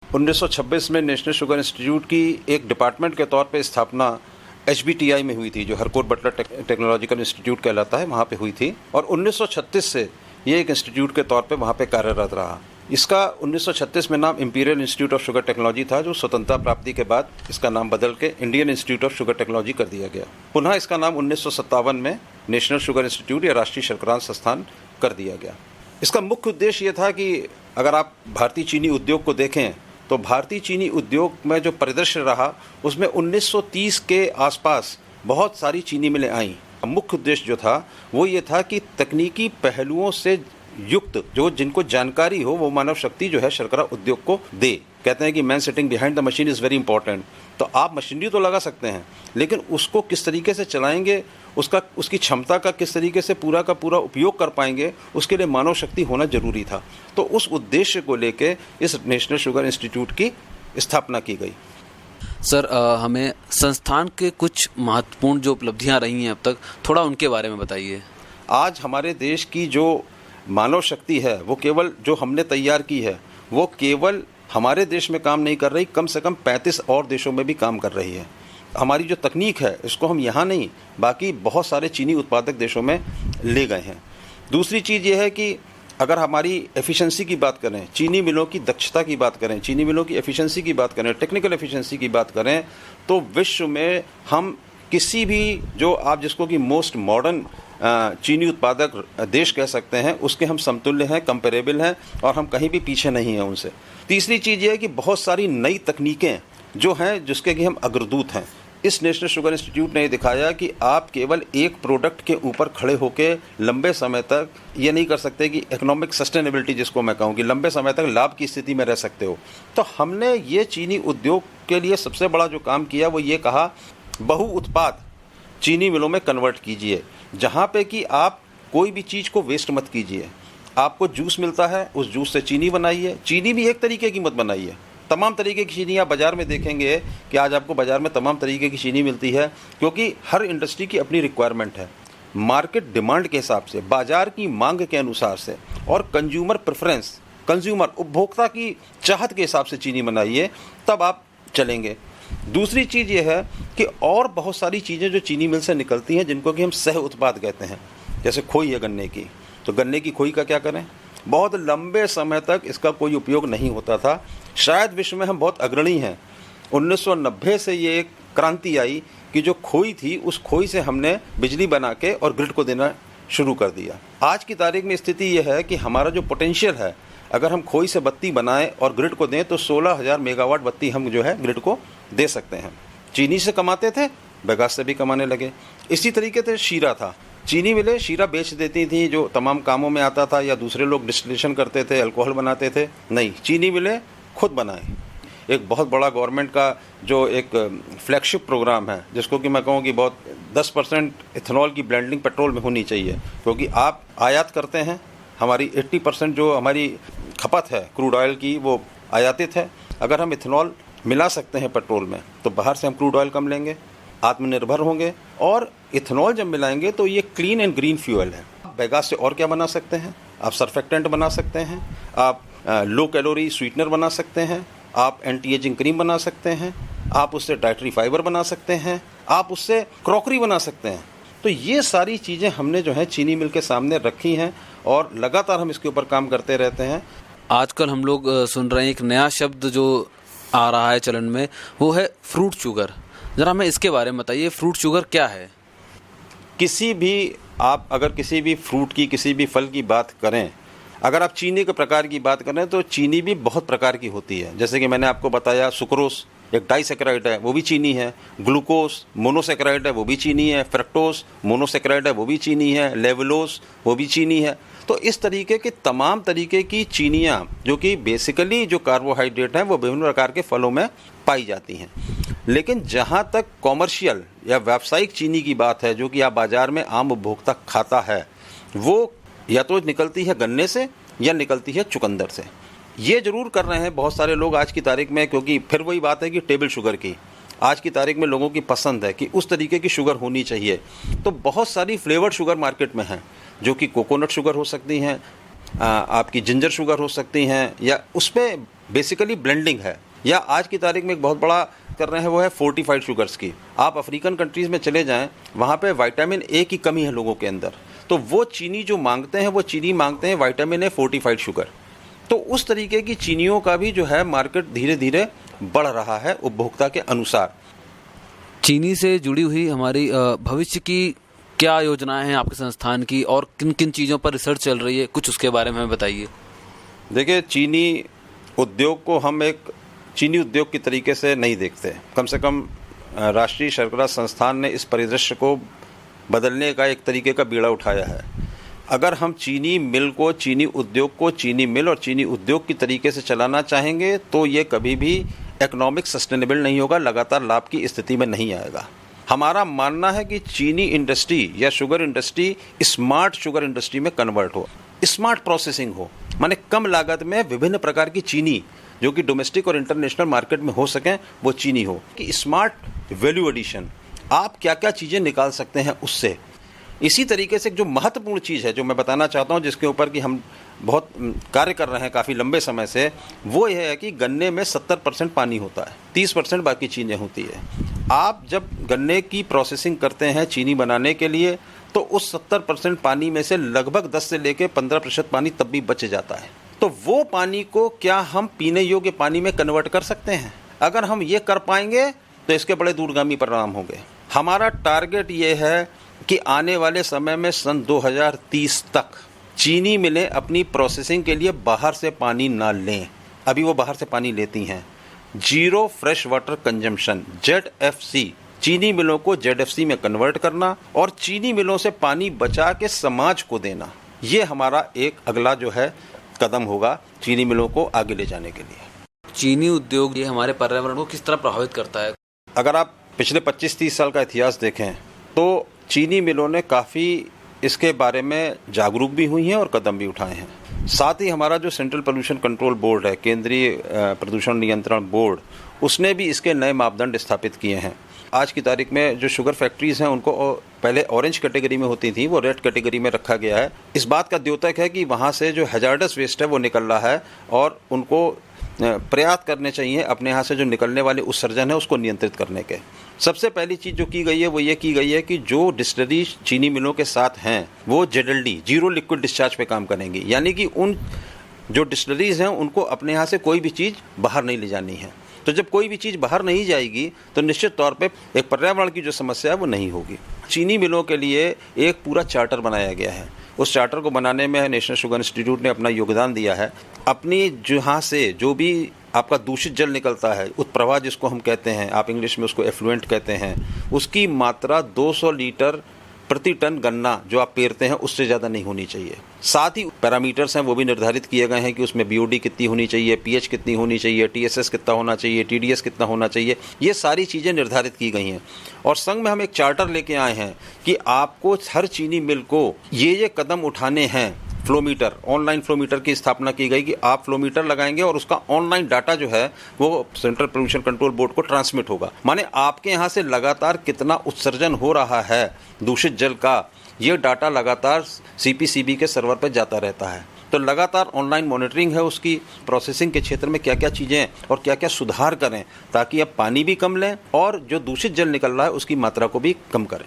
1926 में national sugar institute की एक डिपार्टमेंट के तौर पे स्थापना HBTI में हुई थी, जो हरकोट बटलर टेक्नोलॉजिकल इंस्टीट्यूट कहलाता है, वहाँ पे हुई थी। और 1936 से ये एक इंस्टीट्यूट के तौर पे वहाँ पे कार्यरत रहा। इसका 1936 में नाम imperial institute of sugar technology था, जो स्वतंत्रता प्राप्ति के बाद इसका नाम बदल के Indian institute of sugar technology कर दिया गया। पुनः इसका नाम 1957 में नेशनल शुगर इंस्टीट्यूट या राष्ट्रीय शर्करा संस्थान कर दिया गया। इसका मुख्य उद्देश्य ये था कि अगर आप भारतीय चीनी उद्योग को देखें तो भारतीय चीनी उद्योग में जो परिदृश्य रहा उसमें 1930 के आसपास बहुत सारी चीनी मिलें आईं। मुख्य उद्देश्य जो था वो ये था कि तकनीकी पहलुओं से युक्त जो जिनको जानकारी हो वो मानव शक्ति जो है शर्करा उद्योग को दे। कहते हैं कि man sitting behind the machine is very important. तो आप मशीनरी तो लगा सकते हैं, लेकिन उसको किस तरीके से चलाएंगे, उसकी क्षमता का किस तरीके से पूरा का पूरा उपयोग कर पाएंगे, उसके लिए मानव शक्ति होना जरूरी था। तो उस उद्देश्य को लेके इस नेशनल शुगर इंस्टीट्यूट की स्थापना की गई। सर, हमें संस्थान के कुछ महत्वपूर्ण जो उपलब्धियां रही हैं अब तक, थोड़ा उनके बारे में बताइए। आज हमारे देश की जो मानव शक्ति है वो केवल जो हमने तैयार की है वो केवल हमारे देश में काम नहीं कर रही, कम से कम 35 और देशों में भी काम कर रही है। हमारी जो तकनीक है इसको हम यहाँ नहीं बाकी बहुत सारे चीनी उत्पादक देशों में ले गए हैं। दूसरी चीज़ ये है कि अगर हमारी एफिशिएंसी की बात करें, चीनी मिलों की दक्षता की बात करें, चीनी मिलों की एफिशिएंसी की बात करें, टेक्निकल एफिशिएंसी की बात करें, तो विश्व में हम किसी भी जो आप जिसको कि मोस्ट मॉडर्न चीनी उत्पादक देश कह सकते हैं उसके हम समतुल्य हैं, कंपेरेबल हैं और हम कहीं भी पीछे नहीं हैं उनसे। तीसरी चीज़ ये है कि बहुत सारी नई तकनीकें जो हैं जिसके कि हम अग्रदूत हैं। इस नेशनल शुगर इंस्टीट्यूट ने दिखाया कि आप केवल एक प्रोडक्ट के ऊपर खड़े होकर लंबे समय तक ये नहीं कर सकते कि इकोनॉमिक सस्टेनेबिलिटी जिसको मैं कहूँ कि लंबे समय तक लाभ की स्थिति में रह सकते हो। तो हमने ये चीनी उद्योग के लिए सबसे बड़ा जो काम किया वो ये कहा बहु उत्पाद चीनी मिलों में कन्वर्ट कीजिए, जहाँ पे कि आप कोई भी चीज़ को वेस्ट मत कीजिए। आपको जूस मिलता है, उस जूस से चीनी बनाइए। चीनी भी एक तरीके की मत बनाइए। तमाम तरीके की चीनी आप बाज़ार में देखेंगे कि आज आपको बाज़ार में तमाम तरीके की चीनी मिलती है, क्योंकि हर इंडस्ट्री की अपनी रिक्वायरमेंट है। मार्केट डिमांड के हिसाब से, बाज़ार की मांग के अनुसार से और कंज्यूमर प्रेफरेंस, कंज्यूमर उपभोक्ता की चाहत के हिसाब से चीनी बनाइए, तब आप चलेंगे। दूसरी चीज़ ये है कि और बहुत सारी चीज़ें जो चीनी मिल से निकलती हैं जिनको कि हम सह उत्पाद कहते हैं, जैसे खोई है गन्ने की, तो गन्ने की खोई का क्या करें? बहुत लंबे समय तक इसका कोई उपयोग नहीं होता था। शायद विश्व में हम बहुत अग्रणी हैं। 1990 से ये एक क्रांति आई कि जो खोई थी उस खोई से हमने बिजली बना के और ग्रिड को देना शुरू कर दिया। आज की तारीख में स्थिति यह है कि हमारा जो पोटेंशियल है, अगर हम खोई से बत्ती बनाएं और ग्रिड को दें तो 16,000 मेगावाट बत्ती हम जो है ग्रिड को दे सकते हैं। चीनी से कमाते थे, बगास से भी कमाने लगे। इसी तरीके से शीरा था, चीनी मिलें शीरा बेच देती थी जो तमाम कामों में आता था, या दूसरे लोग डिस्टिलेशन करते थे, अल्कोहल बनाते थे। नहीं, चीनी मिलें खुद बनाएं। एक बहुत बड़ा गवर्नमेंट का जो एक फ्लैगशिप प्रोग्राम है, जिसको कि मैं कहूँ कि बहुत 10% इथेनॉल की ब्लेंडिंग पेट्रोल में होनी चाहिए, क्योंकि आप आयात करते हैं। हमारी 80% जो हमारी खपत है क्रूड ऑयल की वो आयातित है। अगर हम इथेनॉल मिला सकते हैं पेट्रोल में तो बाहर से हम क्रूड ऑयल कम लेंगे, आत्मनिर्भर होंगे। और इथेनॉल जब मिलाएंगे तो ये क्लीन एंड ग्रीन फ्यूल है। बैगास से और क्या बना सकते हैं? आप सर्फेक्टेंट बना सकते हैं, आप लो कैलोरी स्वीटनर बना सकते हैं, आप एंटी एजिंग क्रीम बना सकते हैं, आप उससे डाइटरी फाइबर बना सकते हैं, आप उससे क्रॉकरी बना सकते हैं। तो ये सारी चीज़ें हमने जो है चीनी मिल के सामने रखी हैं और लगातार हम इसके ऊपर काम करते रहते हैं। आजकल हम लोग सुन रहे हैं एक नया शब्द जो आ रहा है चलन में, वो है फ्रूट शुगर। ज़रा हमें इसके बारे में बताइए, फ्रूट शुगर क्या है? किसी भी आप अगर किसी भी फ्रूट की, किसी भी फल की बात करें, अगर आप चीनी के प्रकार की बात करें तो चीनी भी बहुत प्रकार की होती है। जैसे कि मैंने आपको बताया, सुक्रोस एक डाइसेक्राइड है, वो भी चीनी है। ग्लूकोस मोनोसेक्राइड है, वो भी चीनी है। फ्रक्टोस मोनोसेक्राइड है, वो भी चीनी है। लेवलोस वो भी चीनी है। तो इस तरीके की तमाम तरीके की चीनियाँ जो कि बेसिकली जो कार्बोहाइड्रेट हैं वो विभिन्न प्रकार के फलों में पाई जाती हैं। लेकिन जहाँ तक कॉमर्शियल या व्यावसायिक चीनी की बात है, जो कि आप बाज़ार में आम उपभोक्ता खाता है, वो या तो निकलती है गन्ने से या निकलती है चुकंदर से। ये ज़रूर कर रहे हैं बहुत सारे लोग आज की तारीख में, क्योंकि फिर वही बात है कि टेबल शुगर की आज की तारीख में लोगों की पसंद है कि उस तरीके की शुगर होनी चाहिए। तो बहुत सारी फ्लेवर्ड शुगर मार्केट में हैं, जो कि कोकोनट शुगर हो सकती हैं, आपकी जिंजर शुगर हो सकती हैं, या उसमें बेसिकली ब्लेंडिंग है, या आज की तारीख में एक बहुत बड़ा कर रहे हैं वो है फोर्टिफाइड शुगर्स की। आप अफ्रीकन कंट्रीज़ में चले जाएं, वहाँ पे विटामिन ए की कमी है लोगों के अंदर, तो वो चीनी जो मांगते हैं वो चीनी मांगते हैं विटामिन ए फोर्टिफाइड शुगर। तो उस तरीके की चीनियों का भी जो है मार्केट धीरे धीरे बढ़ रहा है उपभोक्ता के अनुसार। चीनी से जुड़ी हुई हमारी भविष्य की क्या योजनाएं हैं आपके संस्थान की, और किन किन चीज़ों पर रिसर्च चल रही है, कुछ उसके बारे में हमें बताइए। देखिए, चीनी उद्योग को हम एक चीनी उद्योग की तरीके से नहीं देखते। कम से कम राष्ट्रीय शर्करा संस्थान ने इस परिदृश्य को बदलने का एक तरीके का बीड़ा उठाया है। अगर हम चीनी मिल को, चीनी उद्योग को चीनी मिल और चीनी उद्योग की तरीके से चलाना चाहेंगे तो ये कभी भी इकोनॉमिक सस्टेनेबल नहीं होगा, लगातार लाभ की स्थिति में नहीं आएगा। हमारा मानना है कि चीनी इंडस्ट्री या sugar industry smart sugar industry में कन्वर्ट हो, स्मार्ट प्रोसेसिंग हो, माने कम लागत में विभिन्न प्रकार की चीनी जो कि डोमेस्टिक और इंटरनेशनल मार्केट में हो सकें वो चीनी हो। कि स्मार्ट वैल्यू एडिशन, आप क्या क्या चीज़ें निकाल सकते हैं उससे। इसी तरीके से जो महत्वपूर्ण चीज़ है जो मैं बताना चाहता हूँ, जिसके ऊपर कि हम बहुत कार्य कर रहे हैं काफ़ी लंबे समय से, वो यह है कि गन्ने में 70% पानी होता है, 30% बाकी चीज़ें होती है। आप जब गन्ने की प्रोसेसिंग करते हैं चीनी बनाने के लिए तो उस 70% पानी में से लगभग 10 से लेकर 15% पानी तब भी बच जाता है। तो वो पानी को क्या हम पीने योग्य पानी में कन्वर्ट कर सकते हैं? अगर हम ये कर पाएंगे तो इसके बड़े दूरगामी परिणाम होंगे। हमारा टारगेट ये है कि आने वाले समय में सन 2030 तक चीनी मिलें अपनी प्रोसेसिंग के लिए बाहर से पानी ना लें। अभी वो बाहर से पानी लेती हैं। Zero fresh water consumption, ZFC, चीनी मिलों को ZFC में कन्वर्ट करना और चीनी मिलों से पानी बचा के समाज को देना, ये हमारा एक अगला जो है कदम होगा चीनी मिलों को आगे ले जाने के लिए। चीनी उद्योग ये हमारे पर्यावरण को किस तरह प्रभावित करता है? अगर आप पिछले 25-30 साल का इतिहास देखें तो चीनी मिलों ने काफ़ी इसके बारे में जागरूक भी हुई हैं और कदम भी उठाए हैं। साथ ही हमारा जो सेंट्रल पोल्यूशन कंट्रोल बोर्ड है, केंद्रीय प्रदूषण नियंत्रण बोर्ड, उसने भी इसके नए मापदंड स्थापित किए हैं। आज की तारीख में जो शुगर फैक्ट्रीज़ हैं उनको पहले ऑरेंज कैटेगरी में होती थी, वो रेड कैटेगरी में रखा गया है। इस बात का द्योतक है कि वहाँ से जो हैजार्डस वेस्ट है वो निकल रहा है और उनको प्रयास करने चाहिए अपने यहाँ से जो निकलने वाले उत्सर्जन है उसको नियंत्रित करने के। सबसे पहली चीज़ जो की गई है वो ये की गई है कि जो डिस्टिलरी चीनी मिलों के साथ हैं वो ZLD, जीरो लिक्विड डिस्चार्ज पे काम करेंगी, यानी कि उन जो डिस्टिलरीज हैं उनको अपने यहाँ से कोई भी चीज़ बाहर नहीं ले जानी है। तो जब कोई भी चीज़ बाहर नहीं जाएगी तो निश्चित तौर पे एक पर्यावरण की जो समस्या है वो नहीं होगी। चीनी मिलों के लिए एक पूरा चार्टर बनाया गया है। उस चार्टर को बनाने में नेशनल शुगर इंस्टीट्यूट ने अपना योगदान दिया है। अपनी जहाँ से जो भी आपका दूषित जल निकलता है, उत्प्रवाह जिसको हम कहते हैं, आप इंग्लिश में उसको एफ्लुएंट कहते हैं, उसकी मात्रा 200 लीटर प्रति टन गन्ना जो आप पेरते हैं उससे ज़्यादा नहीं होनी चाहिए। साथ ही पैरामीटर्स हैं वो भी निर्धारित किए गए हैं कि उसमें BOD कितनी होनी चाहिए, pH कितनी होनी चाहिए, TSS कितना होना चाहिए, TDS कितना होना चाहिए, ये सारी चीज़ें निर्धारित की गई हैं। और संग में हम एक चार्टर लेके आए हैं कि आपको हर चीनी मिल को ये कदम उठाने हैं। फ्लोमीटर, ऑनलाइन फ्लोमीटर की स्थापना की गई कि आप फ्लोमीटर लगाएंगे और उसका ऑनलाइन डाटा जो है वो सेंट्रल पोल्यूशन कंट्रोल बोर्ड को ट्रांसमिट होगा। माने आपके यहाँ से लगातार कितना उत्सर्जन हो रहा है दूषित जल का, ये डाटा लगातार CPCB के सर्वर पर जाता रहता है। तो लगातार ऑनलाइन मॉनिटरिंग है उसकी। प्रोसेसिंग के क्षेत्र में क्या क्या चीज़ें और क्या क्या सुधार करें ताकि अब पानी भी कम लें और जो दूषित जल निकल रहा है उसकी मात्रा को भी कम करें।